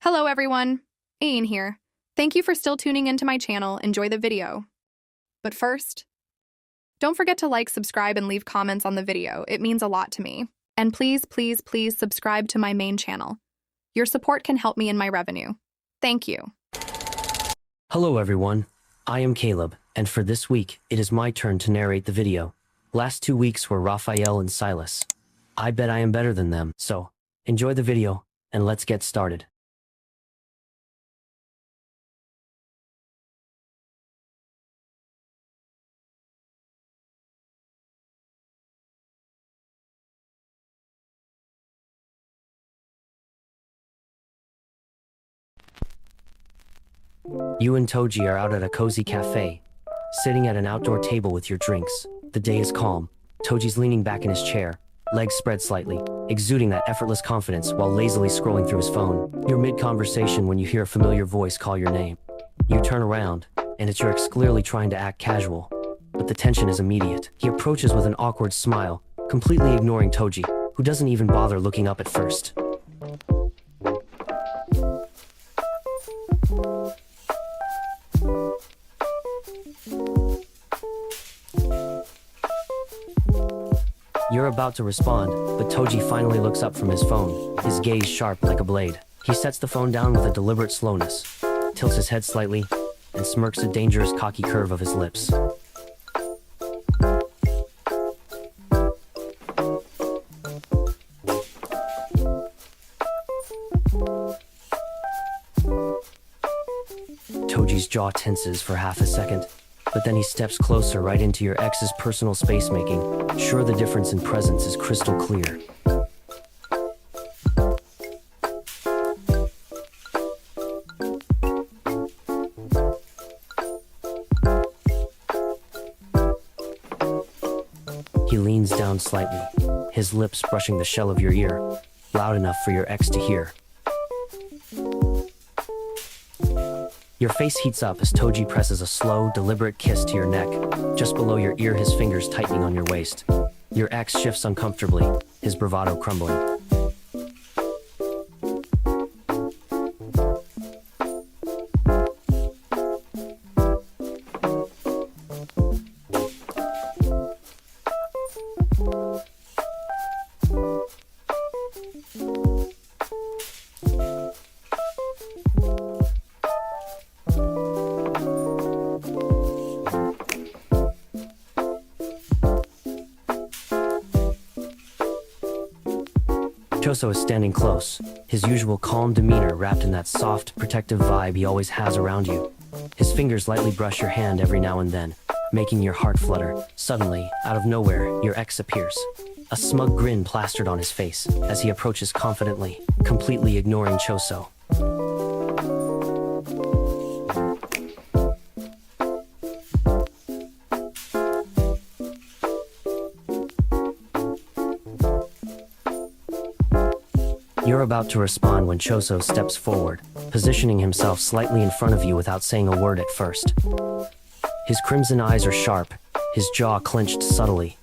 Hello everyone, Ain here. Thank you for still tuning into my channel. Enjoy the video. But first, don't forget to like, subscribe, and leave comments on the video. It means a lot to me. And please, please, please subscribe to my main channel. Your support can help me in my revenue. Thank you. Hello everyone, I am Caleb, and for this week, it is my turn to narrate the video. Last 2 weeks were Raphael and Silas. I bet I am better than them, so enjoy the video, and let's get started. You and Toji are out at a cozy cafe, sitting at an outdoor table with your drinks. The day is calm. Toji's leaning back in his chair, legs spread slightly, exuding that effortless confidence while lazily scrolling through his phone. You're mid-conversation when you hear a familiar voice call your name. You turn around, and it's your ex clearly trying to act casual, but the tension is immediate. He approaches with an awkward smile, completely ignoring Toji, who doesn't even bother looking up at first. You're about to respond, but Toji finally looks up from his phone, his gaze sharp like a blade. He sets the phone down with a deliberate slowness, tilts his head slightly, and smirks a dangerous cocky curve of his lips. Toji's jaw tenses for half a second, but then he steps closer right into your ex's personal space, making sure the difference in presence is crystal clear. He leans down slightly, his lips brushing the shell of your ear, loud enough for your ex to hear. Your face heats up as Toji presses a slow, deliberate kiss to your neck, just below your ear, his fingers tightening on your waist. Your ex shifts uncomfortably, his bravado crumbling. Choso is standing close, his usual calm demeanor wrapped in that soft, protective vibe he always has around you. His fingers lightly brush your hand every now and then, making your heart flutter. Suddenly, out of nowhere, your ex appears. A smug grin plastered on his face as he approaches confidently, completely ignoring Choso. You're about to respond when Choso steps forward, positioning himself slightly in front of you without saying a word at first. His crimson eyes are sharp, his jaw clenched subtly.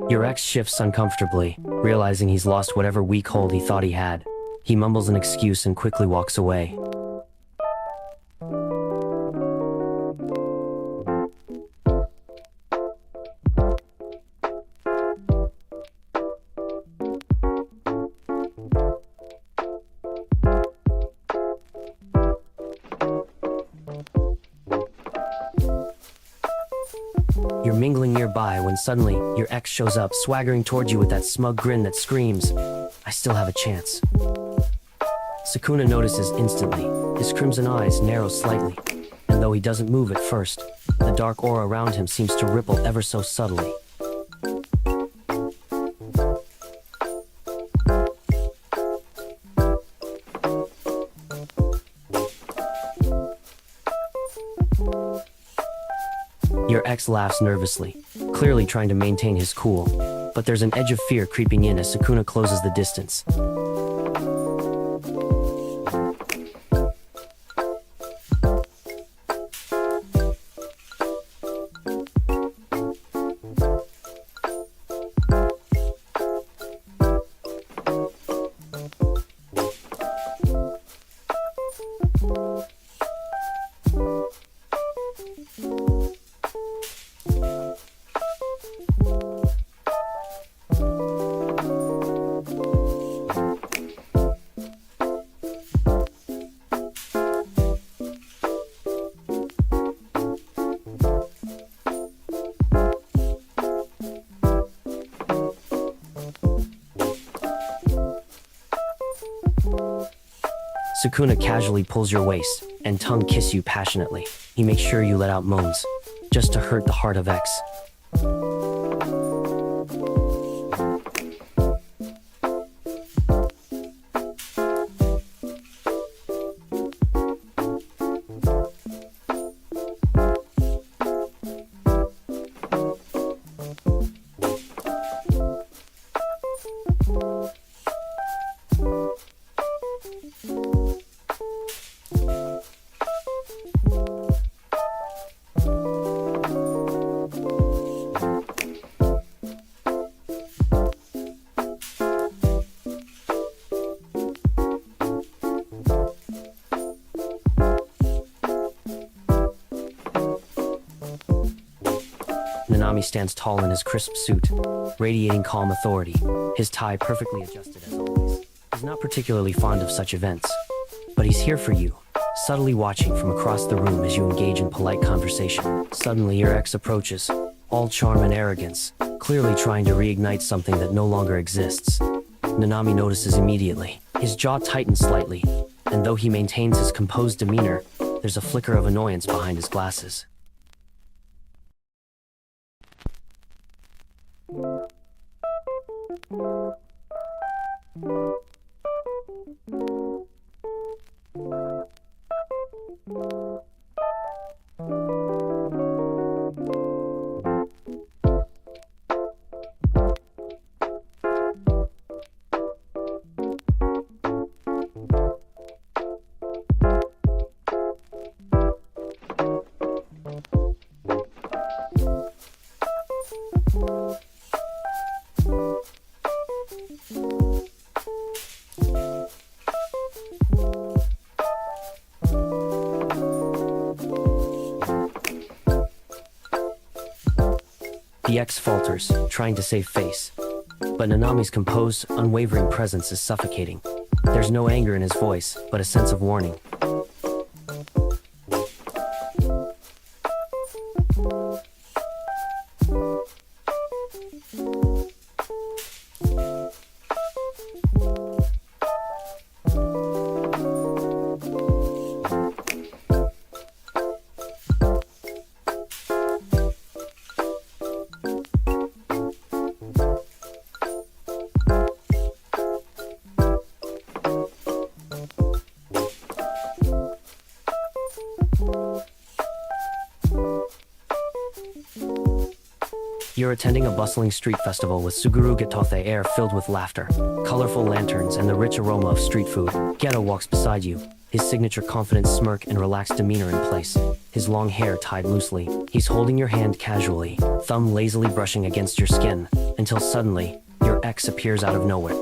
Your ex shifts uncomfortably, realizing he's lost whatever weak hold he thought he had. He mumbles an excuse and quickly walks away. You're mingling nearby when suddenly, your ex shows up, swaggering towards you with that smug grin that screams, "I still have a chance." Sukuna notices instantly, his crimson eyes narrow slightly, and though he doesn't move at first, the dark aura around him seems to ripple ever so subtly. Your ex laughs nervously, clearly trying to maintain his cool, but there's an edge of fear creeping in as Sukuna closes the distance. Sukuna casually pulls your waist and tongue kiss you passionately. He makes sure you let out moans, just to hurt the heart of X. Nanami stands tall in his crisp suit, radiating calm authority, his tie perfectly adjusted as always. He's not particularly fond of such events, but he's here for you, subtly watching from across the room as you engage in polite conversation. Suddenly your ex approaches, all charm and arrogance, clearly trying to reignite something that no longer exists. Nanami notices immediately. His jaw tightens slightly, and though he maintains his composed demeanor, there's a flicker of annoyance behind his glasses. The ex falters, trying to save face, but Nanami's composed, unwavering presence is suffocating. There's no anger in his voice, but a sense of warning. You're attending a bustling street festival with Suguru Getothe air filled with laughter, colorful lanterns, and the rich aroma of street food. Geto walks beside you, his signature confident smirk and relaxed demeanor in place, his long hair tied loosely. He's holding your hand casually, thumb lazily brushing against your skin, until suddenly, your ex appears out of nowhere.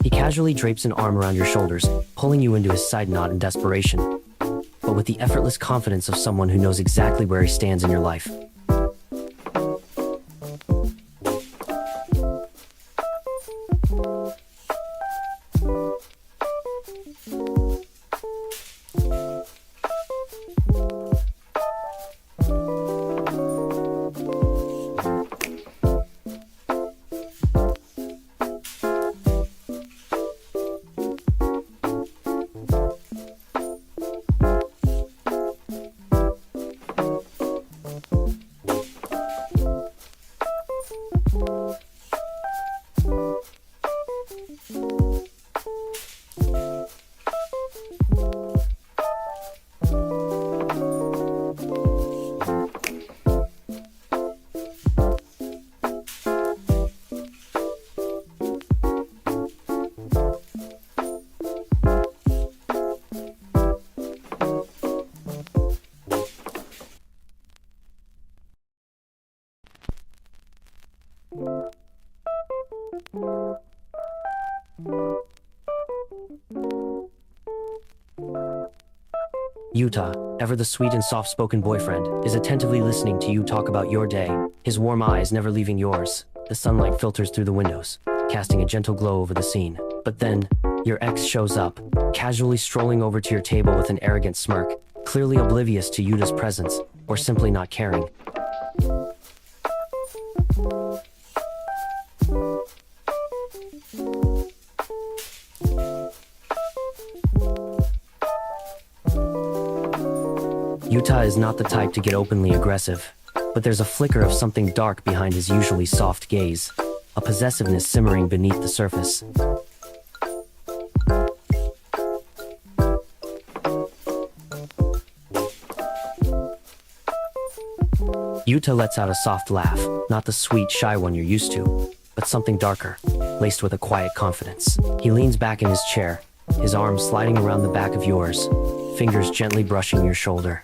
He casually drapes an arm around your shoulders, pulling you into his side knot in desperation, but with the effortless confidence of someone who knows exactly where he stands in your life. Yuta, ever the sweet and soft-spoken boyfriend, is attentively listening to you talk about your day, his warm eyes never leaving yours. The sunlight filters through the windows, casting a gentle glow over the scene. But then, your ex shows up, casually strolling over to your table with an arrogant smirk, clearly oblivious to Yuta's presence, or simply not caring. Yuta is not the type to get openly aggressive, but there's a flicker of something dark behind his usually soft gaze, a possessiveness simmering beneath the surface. Yuta lets out a soft laugh, not the sweet, shy one you're used to, but something darker, laced with a quiet confidence. He leans back in his chair, his arms sliding around the back of yours, fingers gently brushing your shoulder.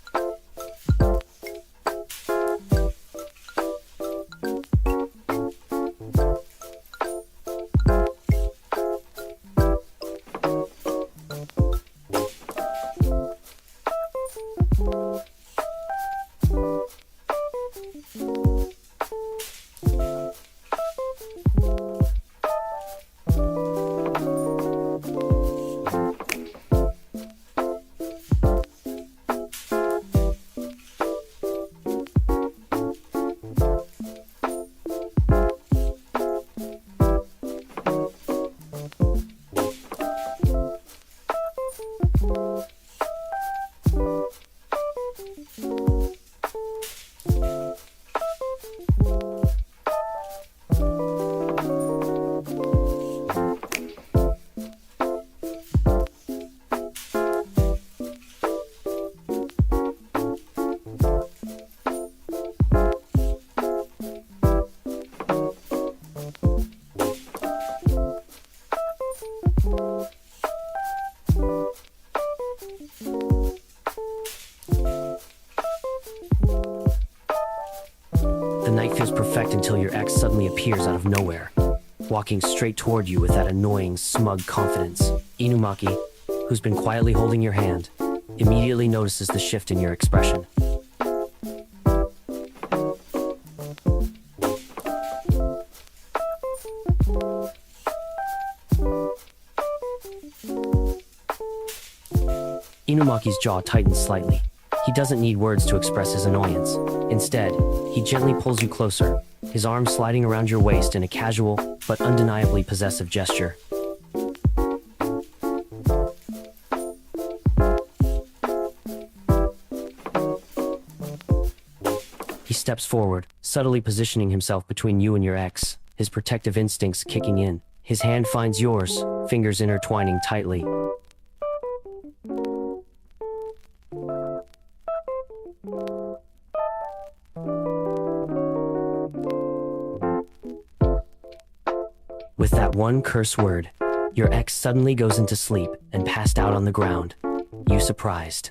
The night feels perfect until your ex suddenly appears out of nowhere, walking straight toward you with that annoying, smug confidence. Inumaki, who's been quietly holding your hand, immediately notices the shift in your expression. Inumaki's jaw tightens slightly. He doesn't need words to express his annoyance. Instead, he gently pulls you closer, his arm sliding around your waist in a casual, but undeniably possessive gesture. He steps forward, subtly positioning himself between you and your ex, his protective instincts kicking in. His hand finds yours, fingers intertwining tightly. With that one curse word, your ex suddenly goes into sleep and passed out on the ground. You surprised.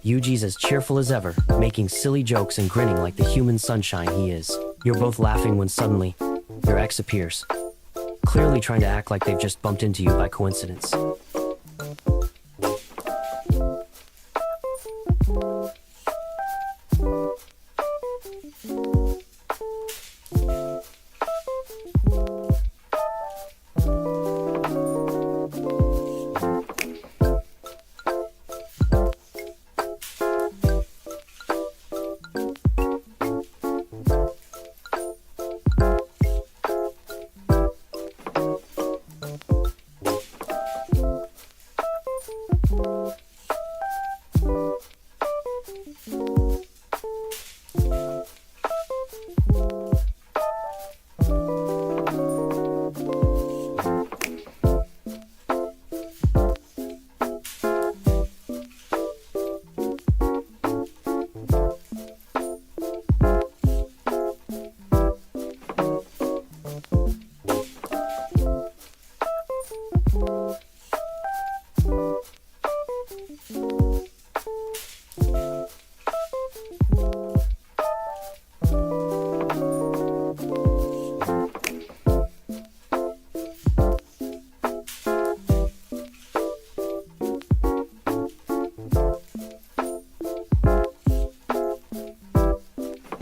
Yuji's as cheerful as ever, making silly jokes and grinning like the human sunshine he is. You're both laughing when suddenly, your ex appears, clearly trying to act like they've just bumped into you by coincidence.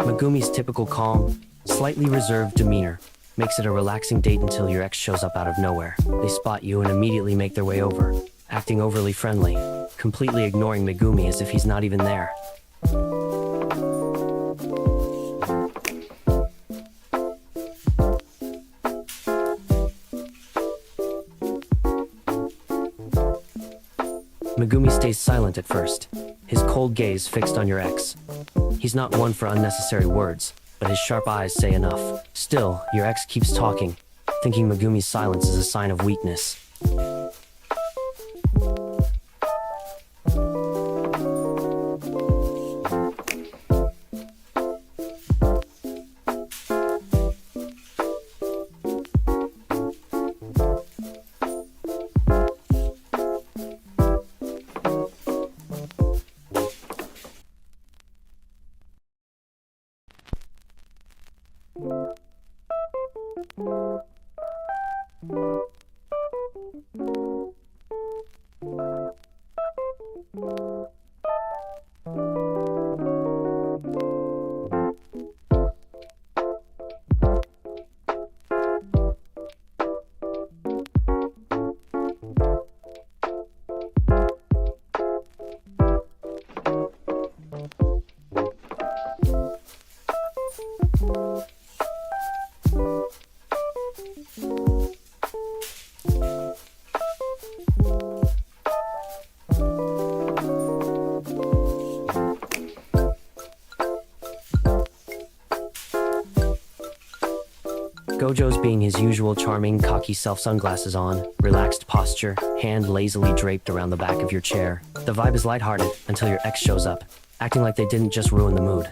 Megumi's typical calm, slightly reserved demeanor makes it a relaxing date until your ex shows up out of nowhere. They spot you and immediately make their way over, acting overly friendly, completely ignoring Megumi as if he's not even there. Megumi stays silent at first, his cold gaze fixed on your ex. He's not one for unnecessary words, but his sharp eyes say enough. Still, your ex keeps talking, thinking Megumi's silence is a sign of weakness. Gojo's being his usual charming, cocky self-sunglasses on, relaxed posture, hand lazily draped around the back of your chair. The vibe is lighthearted until your ex shows up, acting like they didn't just ruin the mood.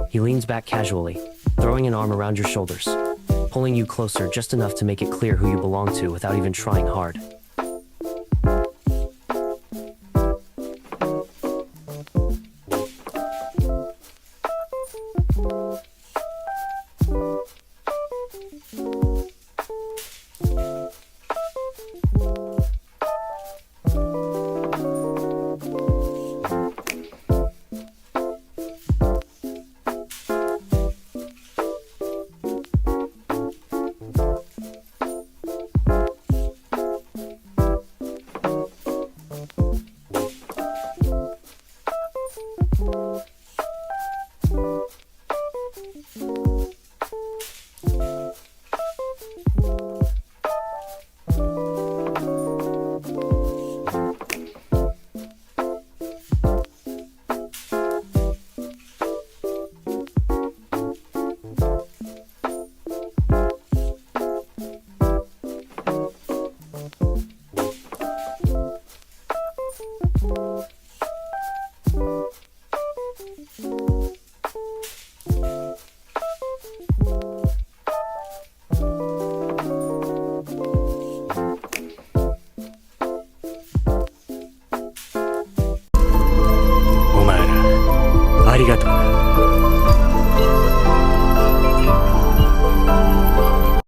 He leans back casually, throwing an arm around your shoulders, pulling you closer just enough to make it clear who you belong to without even trying hard.